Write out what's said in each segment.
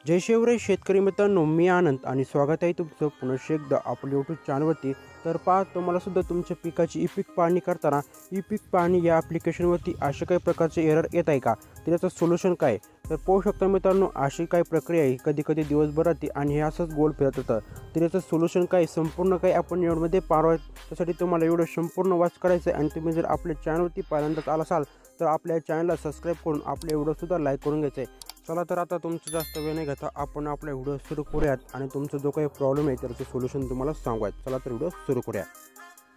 जय शिवराय शेतकरी मित्रांनो, मी आनंद आणि स्वागत आहे तुमचं पुन्हा एकदा आपल्या यूट्यूब चॅनलवरती. तर पहा, तुम्हाला सुद्धा तुमच्या पिकाची ई पीक पाहणी करताना ई पीक पाहणी या ॲप्लिकेशनवरती अशा काही प्रकारचे एरर येत आहे का, तर याचं सोल्युशन काय तर पाहू शकता मित्रांनो. अशी काही प्रक्रिया आहे, कधी कधी दिवसभर राहते आणि हे असंच गोल फिरत होतं. तर याचं सोल्युशन काय, संपूर्ण काही आपण व्हिडिओमध्ये पाहणार. त्यासाठी तुम्हाला व्हिडिओ संपूर्ण वॉच करायचं आहे. आणि तुम्ही जर आपल्या चॅनलवरती पहिल्यांदाच आला असाल तर आपल्या चॅनलला सबस्क्राईब करून आपले व्हिडिओसुद्धा लाईक करून घ्यायचे आहे. चला तर आता तुमचं जास्त वेळ नाही घेता आपण आपला व्हिडिओ सुरू करूयात आणि तुमचा जो काही प्रॉब्लेम आहे त्याचं सोल्युशन तुम्हाला सांगूयात. चला तर व्हिडिओ सुरू करूया.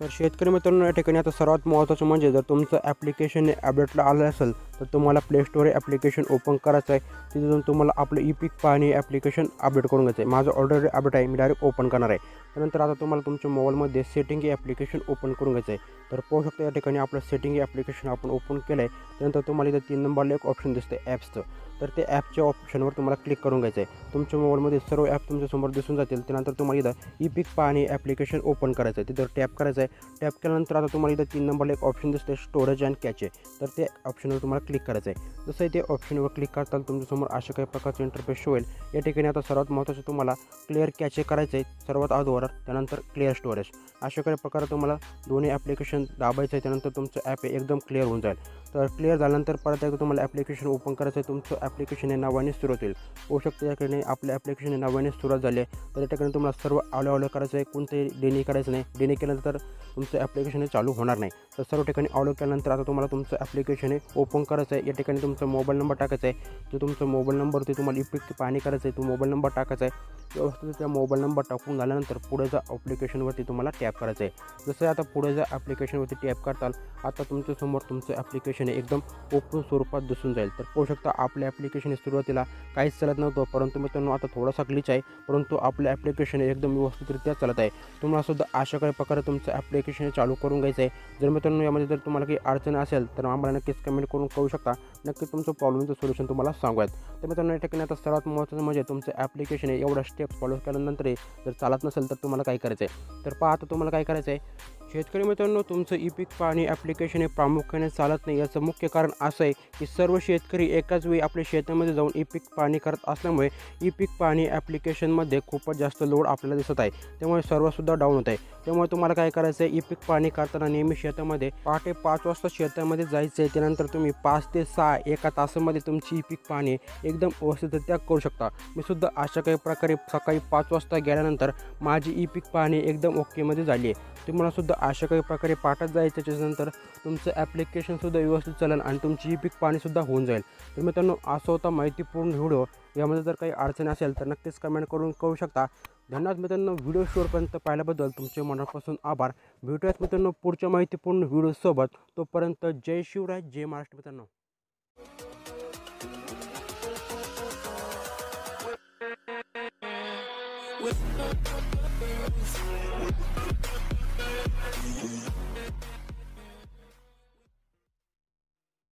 तर शेतकरी मित्रांनो, या ठिकाणी आता सर्वात महत्त्वाचं म्हणजे जर तुमचं ॲप्लिकेशन अपडेटला आलं असेल तर तुम्हाला प्ले स्टोअर ॲप्लिकेशन ओपन करायचं आहे. तिथे जाऊन तुम्हाला आपलं ई पीक पाहणी ॲप्लिकेशन अपडेट करून घ्यायचं आहे. माझं ऑलरेडी अपडेट आहे, मी डायरेक्ट ओपन करणार आहे. त्यानंतर आता तुम्हाला तुमच्या मोबाईलमध्ये सेटिंग हे ॲप्लिकेशन ओपन करून घ्यायचं आहे. तर पाहू शकता या ठिकाणी आपलं सेटिंग हे ॲप्लिकेशन आपण ओपन केलं आहे. त्यानंतर तुम्हाला इथं 3 नंबरला एक ऑप्शन दिसतं ॲप्सचं. तर ते ॲपच्या ऑप्शनवर तुम्हाला क्लिक करून घ्यायचं आहे. तुमच्या मोबाईलमध्ये सर्व ॲप तुमच्यासमोर दिसून जातील. त्यानंतर तुम्हाला इथं ई पीक पाहणी ॲप्लिकेशन ओपन करायचं आहे. तिथं टॅप करायचं आहे. टॅप केल्यानंतर आता तुम्हाला इथं 3 नंबरला एक ऑप्शन दिसतं स्टोरेज अँड कॅचे. तर ते ऑप्शनवर तुम्हाला क्लिक करायचं आहे. जसं ते ऑप्शनवर क्लिक करताल तुमच्यासमोर अशा काही प्रकारचे इंटरफेस होईल. या ठिकाणी आता सर्वात महत्त्वाचं तुम्हाला क्लिअर कॅचे करायचं आहे सर्वात अगोदर. त्यानंतर क्लिअर स्टोरेज अशा काही प्रकारे तुम्हाला दोन्ही ॲप्लिकेशन दाबायचं आहे. त्यानंतर तुमचं ॲप एकदम क्लिअर होऊन जाईल. तर क्लिअर झाल्यानंतर परत एकदा तुम्हाला ॲप्लिकेशन ओपन करायचं आहे. तुमचं ॲप्लिकेशन हे नव्याने सुरू होईल. होऊ शकतं या ठिकाणी आपलं ॲप्लिकेशन हे नव्याने सुरुवात झाली आहे. तर या ठिकाणी तुम्हाला सर्व आलो करायचं आहे. कोणतेही डिने करायचं नाही. डिने केल्यानंतर तुमचं ॲप्लिकेशन हे चालू होणार नाही. तर सर्व ठिकाणी आलो केल्यानंतर आता तुम्हाला तुमचं ॲप्लिकेशन हे ओपन करायचं आहे. या ठिकाणी तुमचा मोबाईल नंबर टाकायचा आहे. जो तुमचा मोबाईल नंबरवरती तुम्हाला ई पीक पाहणी करायचं आहे तो मोबाईल नंबर टाकायचा आहे. व्यवस्थित त्या मोबाईल नंबर टाकून झाल्यानंतर पुढे जा ॲप्लिकेशनवरती तुम्हाला टॅप करायचं आहे. जसं आता पुढे जा ॲप्लिकेशनवरती टॅप करताल आता तुमच्यासमोर तुमचं ॲप्लिकेशन एकदम ओपन स्वरूपात दिसून जाईल. तर पाहू शकता आपल्या ॲप्लिकेशन सुरुवातीला काहीच चालत नव्हतं, परंतु मित्रांनो आता थोडासा ग्लिच आहे, परंतु आपलं ॲप्लिकेशन एकदम व्यवस्थितरित्या चालत आहे. तुम्हाला सुद्धा अशा काही प्रकारे तुमचं ॲप्लिकेशन चालू करून घ्यायचं आहे. जर मित्रांनो यामध्ये जर तुम्हाला काही अडचण असेल तर आम्हाला नक्कीच कमेंट करून कळू शकता. नक्की तुमचं प्रॉब्लेमचं सोल्युशन तुम्हाला सांगूयात. तर मित्रांनो या ठिकाणी आता सर्वात महत्त्वाचं म्हणजे तुमचं ॲप्लिकेशन आहे एवढा स्टेप फॉलो केल्यानंतर जर चालत नसेल तर तुम्हाला काय करायचं आहे. तर पहा आता तुम्हाला काय करायचं आहे. शेतकरी मित्रांनो, तुमचं ई पीक पाहणी ॲप्लिकेशन हे प्रामुख्याने चालत नाही. याचं मुख्य कारण असं आहे की सर्व शेतकरी एकाच वेळी आपल्या शेतामध्ये जाऊन ई पीक पाहणी करत असल्यामुळे ई पीक पाहणी ॲप्लिकेशनमध्ये खूपच जास्त लोड आपल्याला दिसत आहे. त्यामुळे सर्वसुद्धा डाऊन होत आहे. त्यामुळे तुम्हाला काय करायचं आहे, ई पीक पाहणी करताना नेहमी शेतामध्ये पहाटे 5 वाजता शेतामध्ये जायचं आहे. त्यानंतर तुम्ही 5 ते 6 एका तासामध्ये तुमची ई पीक पाहणी एकदम व्यवस्थितरित्या करू शकता. मी सुद्धा अशा काही प्रकारे सकाळी 5 वाजता गेल्यानंतर माझी ई पीक पाहणी एकदम ओकेमध्ये झाली आहे. तुम्हाला सुद्धा अशा काही प्रकारे पाठात जायचं. त्याच्यानंतर तुमचं ॲप्लिकेशनसुद्धा व्यवस्थित चालेल आणि तुमची ई पीक पाहणीसुद्धा होऊन जाईल. तर मित्रांनो असा होता माहितीपूर्ण व्हिडिओ. यामध्ये जर काही अडचणी असेल तर नक्कीच कमेंट करून कळू शकता. धन्यवाद मित्रांनो, व्हिडिओ शेवटपर्यंत पाहिल्याबद्दल तुमचे मनापासून आभार. भेटूयात मित्रांनो पुढच्या माहितीपूर्ण व्हिडिओसोबत. तोपर्यंत जय शिवराय, जय महाराष्ट्र मित्रांनो.